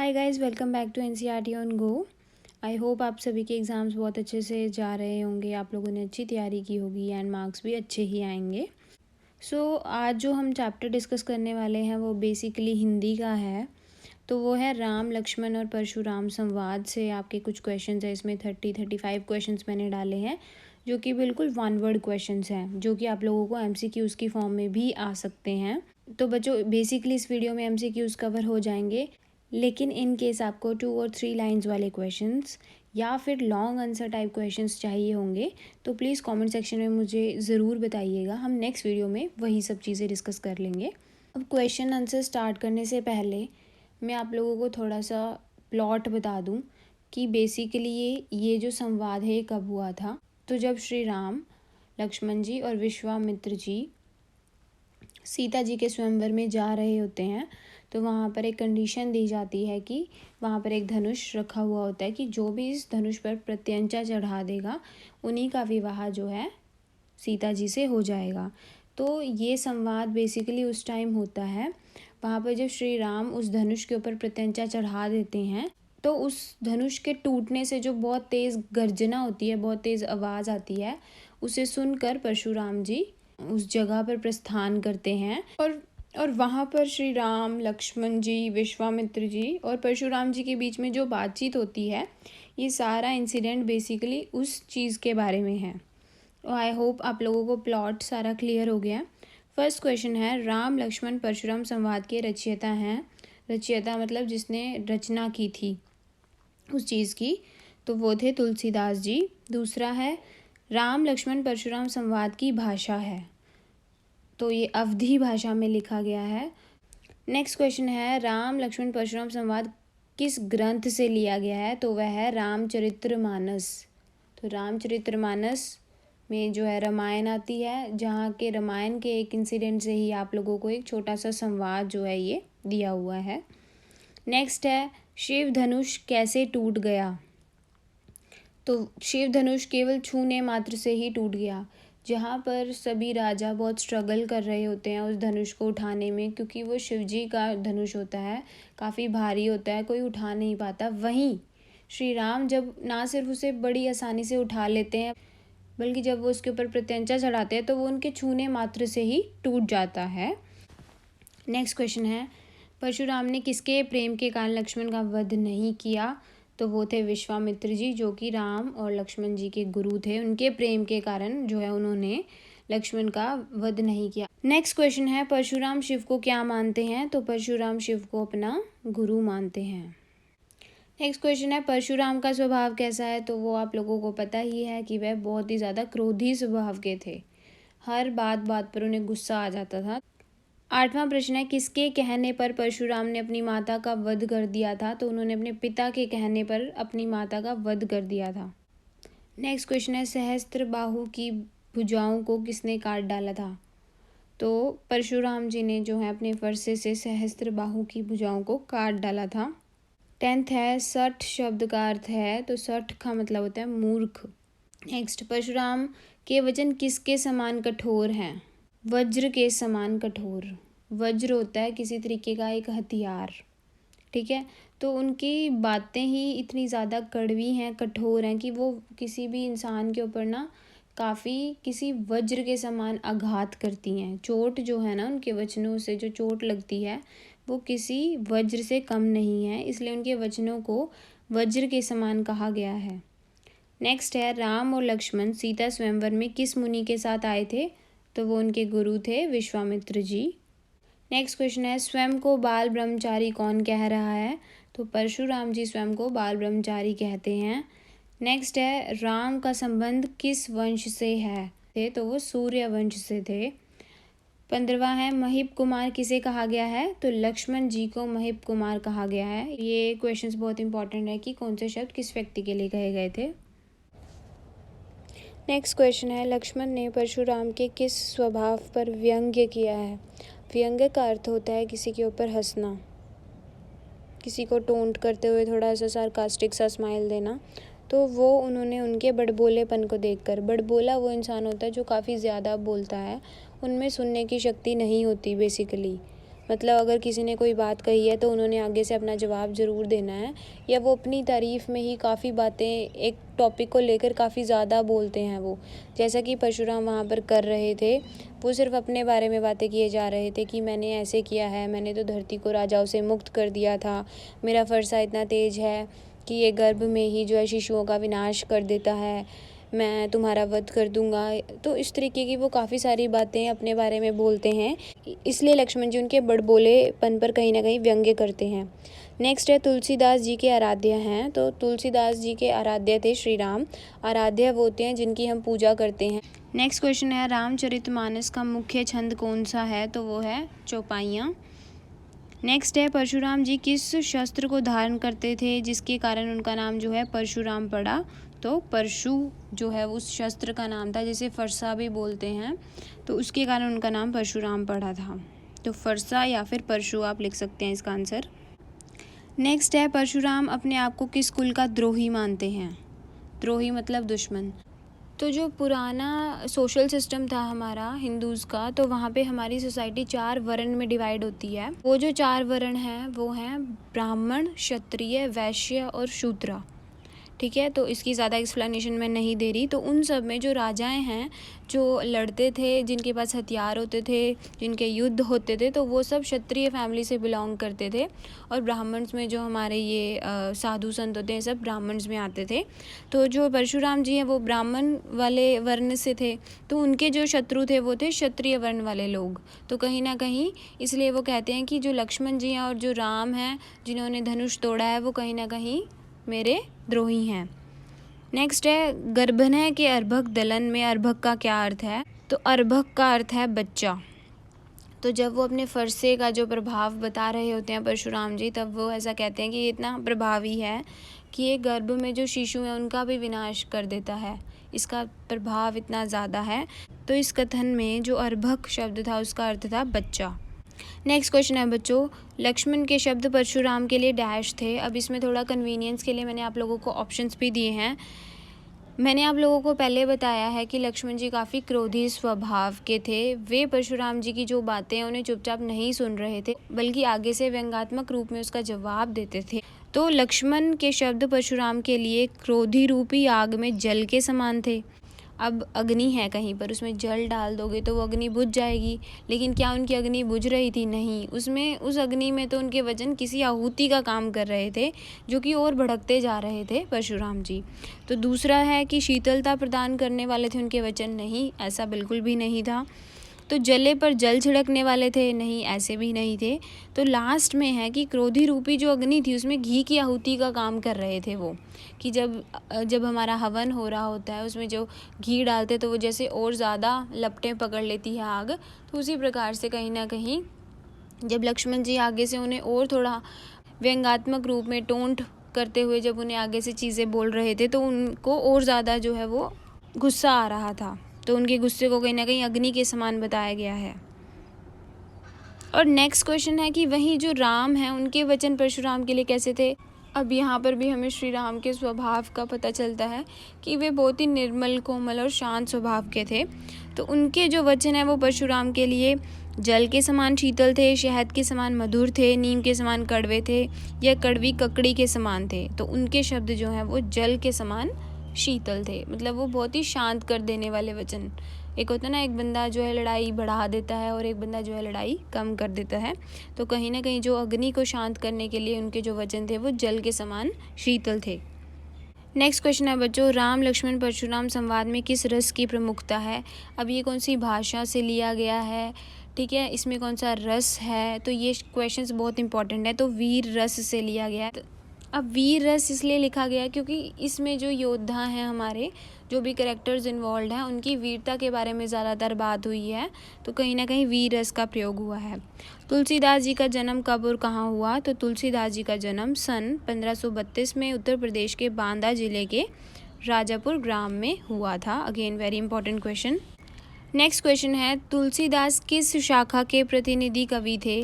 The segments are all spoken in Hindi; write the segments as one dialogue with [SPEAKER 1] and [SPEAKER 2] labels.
[SPEAKER 1] Hi guys, welcome back to NCERT on go. I hope आप सभी के एग्ज़ाम्स बहुत अच्छे से जा रहे होंगे, आप लोगों ने अच्छी तैयारी की होगी एंड मार्क्स भी अच्छे ही आएंगे। आज जो हम चैप्टर डिस्कस करने वाले हैं वो बेसिकली हिंदी का है। तो वो है राम लक्ष्मण और परशुराम संवाद से आपके कुछ क्वेश्चंस हैं। इसमें 35 क्वेश्चंस मैंने डाले हैं जो कि बिल्कुल वन वर्ड क्वेश्चंस हैं, जो कि आप लोगों को एमसीक्यूज़ की फॉर्म में भी आ सकते हैं। तो बच्चों, बेसिकली इस वीडियो में एमसीक्यूज़ कवर हो जाएंगे, लेकिन इन केस आपको 2 और 3 लाइंस वाले क्वेश्चंस या फिर लॉन्ग आंसर टाइप क्वेश्चंस चाहिए होंगे तो प्लीज़ कमेंट सेक्शन में मुझे ज़रूर बताइएगा। हम नेक्स्ट वीडियो में वही सब चीज़ें डिस्कस कर लेंगे। अब क्वेश्चन आंसर स्टार्ट करने से पहले मैं आप लोगों को थोड़ा सा प्लॉट बता दूं कि बेसिकली ये जो संवाद है ये कब हुआ था। तो जब श्री राम, लक्ष्मण जी और विश्वामित्र जी सीता जी के स्वयंवर में जा रहे होते हैं तो वहाँ पर एक कंडीशन दी जाती है कि वहाँ पर एक धनुष रखा हुआ होता है कि जो भी इस धनुष पर प्रत्यंचा चढ़ा देगा उन्हीं का विवाह जो है सीता जी से हो जाएगा। तो ये संवाद बेसिकली उस टाइम होता है वहाँ पर जब श्री राम उस धनुष के ऊपर प्रत्यंचा चढ़ा देते हैं तो उस धनुष के टूटने से जो बहुत तेज़ गर्जना होती है, बहुत तेज़ आवाज़ आती है, उसे सुनकर परशुराम जी उस जगह पर प्रस्थान करते हैं और वहाँ पर श्री राम, लक्ष्मण जी, विश्वामित्र जी और परशुराम जी के बीच में जो बातचीत होती है, ये सारा इंसिडेंट बेसिकली उस चीज़ के बारे में है। आई होप आप लोगों को प्लॉट सारा क्लियर हो गया। फर्स्ट क्वेश्चन है, राम लक्ष्मण परशुराम संवाद के रचयिता हैं। रचयिता मतलब जिसने रचना की थी उस चीज़ की, तो वो थे तुलसीदास जी। दूसरा है, राम लक्ष्मण परशुराम संवाद की भाषा है, तो ये अवधी भाषा में लिखा गया है। नेक्स्ट क्वेश्चन है, राम लक्ष्मण परशुराम संवाद किस ग्रंथ से लिया गया है, तो वह है रामचरितमानस। तो रामचरितमानस में जो है रामायण आती है, जहाँ के रामायण के एक इंसिडेंट से ही आप लोगों को एक छोटा सा संवाद जो है ये दिया हुआ है। नेक्स्ट है, शिव धनुष कैसे टूट गया, तो शिव धनुष केवल छूने मात्र से ही टूट गया। जहाँ पर सभी राजा बहुत स्ट्रगल कर रहे होते हैं उस धनुष को उठाने में, क्योंकि वो शिव जी का धनुष होता है, काफ़ी भारी होता है, कोई उठा नहीं पाता। वहीं श्री राम जब ना सिर्फ उसे बड़ी आसानी से उठा लेते हैं, बल्कि जब वो उसके ऊपर प्रत्यंचा चढ़ाते हैं तो वो उनके छूने मात्र से ही टूट जाता है। नेक्स्ट क्वेश्चन है, परशुराम ने किसके प्रेम के कारण लक्ष्मण का वध नहीं किया, तो वो थे विश्वामित्र जी, जो कि राम और लक्ष्मण जी के गुरु थे। उनके प्रेम के कारण जो है उन्होंने लक्ष्मण का वध नहीं किया। नेक्स्ट क्वेश्चन है, परशुराम शिव को क्या मानते हैं, तो परशुराम शिव को अपना गुरु मानते हैं। नेक्स्ट क्वेश्चन है, परशुराम का स्वभाव कैसा है, तो वो आप लोगों को पता ही है कि वह बहुत ही ज़्यादा क्रोधी स्वभाव के थे। हर बात बात पर उन्हें गुस्सा आ जाता था। 8वां प्रश्न है, किसके कहने पर परशुराम ने अपनी माता का वध कर दिया था, तो उन्होंने अपने पिता के कहने पर अपनी माता का वध कर दिया था। नेक्स्ट क्वेश्चन है, सहस्त्रबाहु की भुजाओं को किसने काट डाला था, तो परशुराम जी ने जो है अपने फरसे से सहस्त्रबाहु की भुजाओं को काट डाला था। 10th है, सठ शब्द का अर्थ है, तो सठ का मतलब होता है मूर्ख। नेक्स्ट, परशुराम के वचन किसके समान कठोर हैं, वज्र के समान कठोर। वज्र होता है किसी तरीके का एक हथियार, ठीक है, तो उनकी बातें ही इतनी ज़्यादा कड़वी हैं, कठोर हैं कि वो किसी भी इंसान के ऊपर ना काफ़ी किसी वज्र के समान आघात करती हैं। चोट जो है ना, उनके वचनों से जो चोट लगती है वो किसी वज्र से कम नहीं है, इसलिए उनके वचनों को वज्र के समान कहा गया है। नेक्स्ट है, राम और लक्ष्मण सीता स्वयंवर में किस मुनि के साथ आए थे, तो वो उनके गुरु थे विश्वामित्र जी। नेक्स्ट क्वेश्चन है, स्वयं को बाल ब्रह्मचारी कौन कह रहा है, तो परशुराम जी स्वयं को बाल ब्रह्मचारी कहते हैं। नेक्स्ट है, राम का संबंध किस वंश से है, तो वो सूर्य वंश से थे। 15वां है, महिप कुमार किसे कहा गया है, तो लक्ष्मण जी को महिप कुमार कहा गया है। ये क्वेश्चंस बहुत इंपॉर्टेंट है कि कौन से शब्द किस व्यक्ति के लिए कहे गए थे। नेक्स्ट क्वेश्चन है, लक्ष्मण ने परशुराम के किस स्वभाव पर व्यंग्य किया है। व्यंग्य का अर्थ होता है किसी के ऊपर हंसना, किसी को टोंट करते हुए थोड़ा सा सार्कास्टिक सा स्माइल देना। तो वो उन्होंने उनके बड़बोलेपन को देखकर, बड़बोला वो इंसान होता है जो काफ़ी ज़्यादा बोलता है, उनमें सुनने की शक्ति नहीं होती बेसिकली, मतलब अगर किसी ने कोई बात कही है तो उन्होंने आगे से अपना जवाब ज़रूर देना है, या वो अपनी तारीफ़ में ही काफ़ी बातें एक टॉपिक को लेकर काफ़ी ज़्यादा बोलते हैं वो, जैसा कि परशुराम वहाँ पर कर रहे थे। वो सिर्फ अपने बारे में बातें किए जा रहे थे कि मैंने ऐसे किया है, मैंने तो धरती को राजाओं से मुक्त कर दिया था, मेरा फरसा इतना तेज है कि ये गर्भ में ही जो है शिशुओं का विनाश कर देता है, मैं तुम्हारा वध कर दूंगा। तो इस तरीके की वो काफ़ी सारी बातें अपने बारे में बोलते हैं, इसलिए लक्ष्मण जी उनके बड़बोलेपन पर कहीं ना कहीं व्यंग्य करते हैं। नेक्स्ट है तुलसीदास जी के आराध्य हैं। तो तुलसीदास जी के आराध्य थे श्री राम। आराध्य वो होते हैं जिनकी हम पूजा करते हैं। नेक्स्ट क्वेश्चन है रामचरितमानस का मुख्य छंद कौन सा है? तो वो है चौपाइयाँ। नेक्स्ट है परशुराम जी किस शस्त्र को धारण करते थे जिसके कारण उनका नाम जो है परशुराम पड़ा? तो परशु जो है उस शस्त्र का नाम था, जिसे फरसा भी बोलते हैं, तो उसके कारण उनका नाम परशुराम पड़ा था। तो फरसा या फिर परशु आप लिख सकते हैं इसका आंसर। नेक्स्ट है परशुराम अपने आप को किस कुल का द्रोही मानते हैं? द्रोही मतलब दुश्मन। तो जो पुराना सोशल सिस्टम था हमारा हिंदूज़ का, तो वहाँ पे हमारी सोसाइटी 4 वर्ण में डिवाइड होती है। वो जो 4 वर्ण हैं वो हैं ब्राह्मण, क्षत्रिय, वैश्य और शूद्र। ठीक है, तो इसकी ज़्यादा एक्सप्लेनेशन मैं नहीं दे रही। तो उन सब में जो राजाएं हैं, जो लड़ते थे, जिनके पास हथियार होते थे, जिनके युद्ध होते थे, तो वो सब क्षत्रिय फैमिली से बिलोंग करते थे। और ब्राह्मण्स में जो हमारे ये साधु संत होते हैं, सब ब्राह्मण्स में आते थे। तो जो परशुराम जी हैं वो ब्राह्मण वाले वर्ण से थे, तो उनके जो शत्रु थे वो थे क्षत्रिय वर्ण वाले लोग। तो कहीं ना कहीं इसलिए वो कहते हैं कि जो लक्ष्मण जी हैं और जो राम हैं जिन्होंने धनुष तोड़ा है, वो कहीं ना कहीं मेरे द्रोही हैं। नेक्स्ट है गर्भनय के अर्भक दलन में अर्भक का क्या अर्थ है? तो अर्भक का अर्थ है बच्चा। तो जब वो अपने फरसे का जो प्रभाव बता रहे होते हैं परशुराम जी, तब वो ऐसा कहते हैं कि ये इतना प्रभावी है कि ये गर्भ में जो शिशु हैं उनका भी विनाश कर देता है, इसका प्रभाव इतना ज़्यादा है। तो इस कथन में जो अर्भक शब्द था उसका अर्थ था बच्चा। नेक्स्ट क्वेश्चन है बच्चों, लक्ष्मण के शब्द परशुराम के लिए डैश थे। अब इसमें थोड़ा कन्वीनियंस के लिए मैंने आप लोगों को ऑप्शंस भी दिए हैं। मैंने आप लोगों को पहले बताया है कि लक्ष्मण जी काफ़ी क्रोधी स्वभाव के थे। वे परशुराम जी की जो बातें हैं उन्हें चुपचाप नहीं सुन रहे थे, बल्कि आगे से व्यंग्यात्मक रूप में उसका जवाब देते थे। तो लक्ष्मण के शब्द परशुराम के लिए क्रोधी रूपी आग में जल के समान थे। अब अग्नि है कहीं पर, उसमें जल डाल दोगे तो वो अग्नि बुझ जाएगी, लेकिन क्या उनकी अग्नि बुझ रही थी? नहीं, उसमें उस अग्नि में तो उनके वचन किसी आहुति का काम कर रहे थे, जो कि और भड़कते जा रहे थे परशुराम जी। तो दूसरा है कि शीतलता प्रदान करने वाले थे उनके वचन, नहीं, ऐसा बिल्कुल भी नहीं था। तो जले पर जल छिड़कने वाले थे, नहीं, ऐसे भी नहीं थे। तो लास्ट में है कि क्रोधी रूपी जो अग्नि थी उसमें घी की आहुति का काम कर रहे थे वो, कि जब हमारा हवन हो रहा होता है उसमें जो घी डालते तो वो जैसे और ज़्यादा लपटें पकड़ लेती है आग। तो उसी प्रकार से कहीं ना कहीं जब लक्ष्मण जी आगे से उन्हें और थोड़ा व्यंग्यात्मक रूप में टोंट करते हुए जब उन्हें आगे से चीज़ें बोल रहे थे, तो उनको और ज़्यादा जो है वो गुस्सा आ रहा था। तो उनके गुस्से को कहीं ना कहीं अग्नि के समान बताया गया है। और नेक्स्ट क्वेश्चन है कि वहीं जो राम हैं उनके वचन परशुराम के लिए कैसे थे? अब यहाँ पर भी हमें श्री राम के स्वभाव का पता चलता है कि वे बहुत ही निर्मल, कोमल और शांत स्वभाव के थे। तो उनके जो वचन हैं वो परशुराम के लिए जल के समान शीतल थे, शहद के समान मधुर थे, नीम के समान कड़वे थे, या कड़वी ककड़ी के समान थे। तो उनके शब्द जो हैं वो जल के समान शीतल थे, मतलब वो बहुत ही शांत कर देने वाले वचन। एक होता है ना, एक बंदा जो है लड़ाई बढ़ा देता है और एक बंदा जो है लड़ाई कम कर देता है। तो कहीं ना कहीं जो अग्नि को शांत करने के लिए उनके जो वचन थे वो जल के समान शीतल थे। नेक्स्ट क्वेश्चन है बच्चों, राम लक्ष्मण परशुराम संवाद में किस रस की प्रमुखता है? अब ये कौन सी भाषा से लिया गया है, ठीक है, इसमें कौन सा रस है? तो ये क्वेश्चंस बहुत इंपॉर्टेंट है। तो वीर रस से लिया गया है। अब वीर रस इसलिए लिखा गया क्योंकि इसमें जो योद्धा हैं हमारे, जो भी कैरेक्टर्स इन्वॉल्व हैं, उनकी वीरता के बारे में ज़्यादातर बात हुई है। तो कहीं ना कहीं वीर रस का प्रयोग हुआ है। तुलसीदास जी का जन्म कब और कहाँ हुआ? तो तुलसीदास जी का जन्म सन 1532 में उत्तर प्रदेश के बांदा जिले के राजापुर ग्राम में हुआ था। Again very important question. Next question है, तुलसीदास किस शाखा के प्रतिनिधि कवि थे?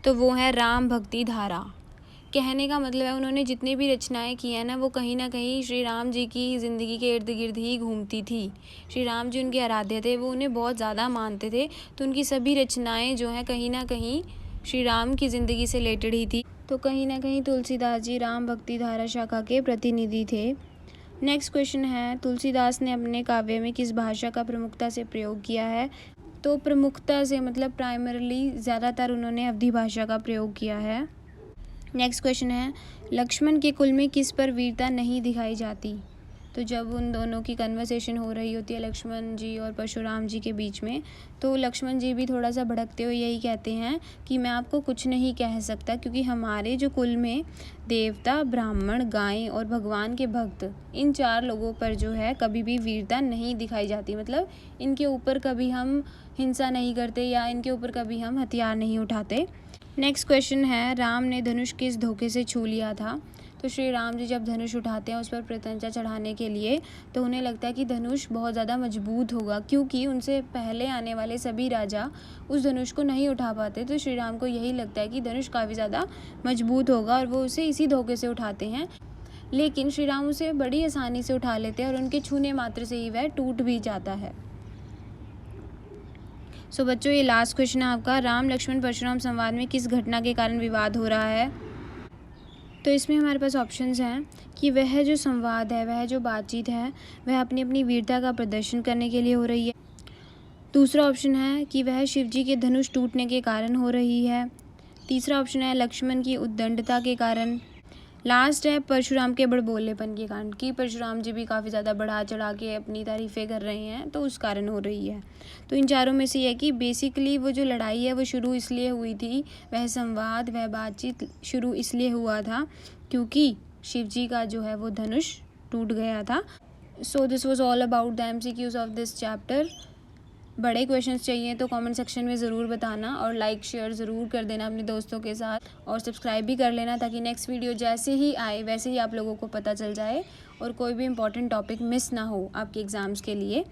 [SPEAKER 1] तो वो है राम भक्ति धारा। कहने का मतलब है उन्होंने जितनी भी रचनाएं की हैं ना, वो कहीं ना कहीं श्री राम जी की ज़िंदगी के इर्द गिर्द ही घूमती थी। श्री राम जी उनके आराध्य थे, वो उन्हें बहुत ज़्यादा मानते थे। तो उनकी सभी रचनाएं जो हैं कहीं ना कहीं श्री राम की ज़िंदगी से रिलेटेड ही थी, तो कहीं ना कहीं तुलसीदास जी राम भक्ति धारा शाखा के प्रतिनिधि थे। नेक्स्ट क्वेश्चन है, तुलसीदास ने अपने काव्य में किस भाषा का प्रमुखता से प्रयोग किया है? तो प्रमुखता से मतलब प्राइमरली ज़्यादातर उन्होंने अवधी भाषा का प्रयोग किया है। नेक्स्ट क्वेश्चन है, लक्ष्मण के कुल में किस पर वीरता नहीं दिखाई जाती? तो जब उन दोनों की कन्वर्सेशन हो रही होती है लक्ष्मण जी और परशुराम जी के बीच में, तो लक्ष्मण जी भी थोड़ा सा भड़कते हुए यही कहते हैं कि मैं आपको कुछ नहीं कह सकता, क्योंकि हमारे जो कुल में देवता, ब्राह्मण, गाय और भगवान के भक्त, इन 4 लोगों पर जो है कभी भी वीरता नहीं दिखाई जाती। मतलब इनके ऊपर कभी हम हिंसा नहीं करते या इनके ऊपर कभी हम हथियार नहीं उठाते। नेक्स्ट क्वेश्चन है, राम ने धनुष किस धोखे से छू लिया था? तो श्री राम जी जब धनुष उठाते हैं उस पर प्रत्यंचा चढ़ाने के लिए, तो उन्हें लगता है कि धनुष बहुत ज़्यादा मजबूत होगा, क्योंकि उनसे पहले आने वाले सभी राजा उस धनुष को नहीं उठा पाते। तो श्री राम को यही लगता है कि धनुष काफ़ी ज़्यादा मजबूत होगा और वो उसे इसी धोखे से उठाते हैं। लेकिन श्री राम उसे बड़ी आसानी से उठा लेते हैं और उनके छूने मात्र से ही वह टूट भी जाता है। सो बच्चों, ये लास्ट क्वेश्चन है आपका, राम लक्ष्मण परशुराम संवाद में किस घटना के कारण विवाद हो रहा है? तो इसमें हमारे पास ऑप्शंस हैं कि वह जो संवाद है, वह जो बातचीत है, वह अपनी अपनी वीरता का प्रदर्शन करने के लिए हो रही है। दूसरा ऑप्शन है कि वह शिवजी के धनुष टूटने के कारण हो रही है। तीसरा ऑप्शन है लक्ष्मण की उद्दंडता के कारण। लास्ट है परशुराम के बड़बोलेपन के कारण, कि परशुराम जी भी काफ़ी ज़्यादा बढ़ा चढ़ा के अपनी तारीफ़ें कर रहे हैं, तो उस कारण हो रही है। तो इन चारों में से ये है कि बेसिकली वो जो लड़ाई है वो शुरू इसलिए हुई थी, वह संवाद, वह बातचीत शुरू इसलिए हुआ था क्योंकि शिव जी का जो है वो धनुष टूट गया था। So this was all about the MCQs of this chapter. बड़े क्वेश्चंस चाहिए तो कमेंट सेक्शन में ज़रूर बताना और लाइक शेयर ज़रूर कर देना अपने दोस्तों के साथ, और सब्सक्राइब भी कर लेना ताकि नेक्स्ट वीडियो जैसे ही आए वैसे ही आप लोगों को पता चल जाए और कोई भी इम्पॉर्टेंट टॉपिक मिस ना हो आपके एग्ज़ाम्स के लिए।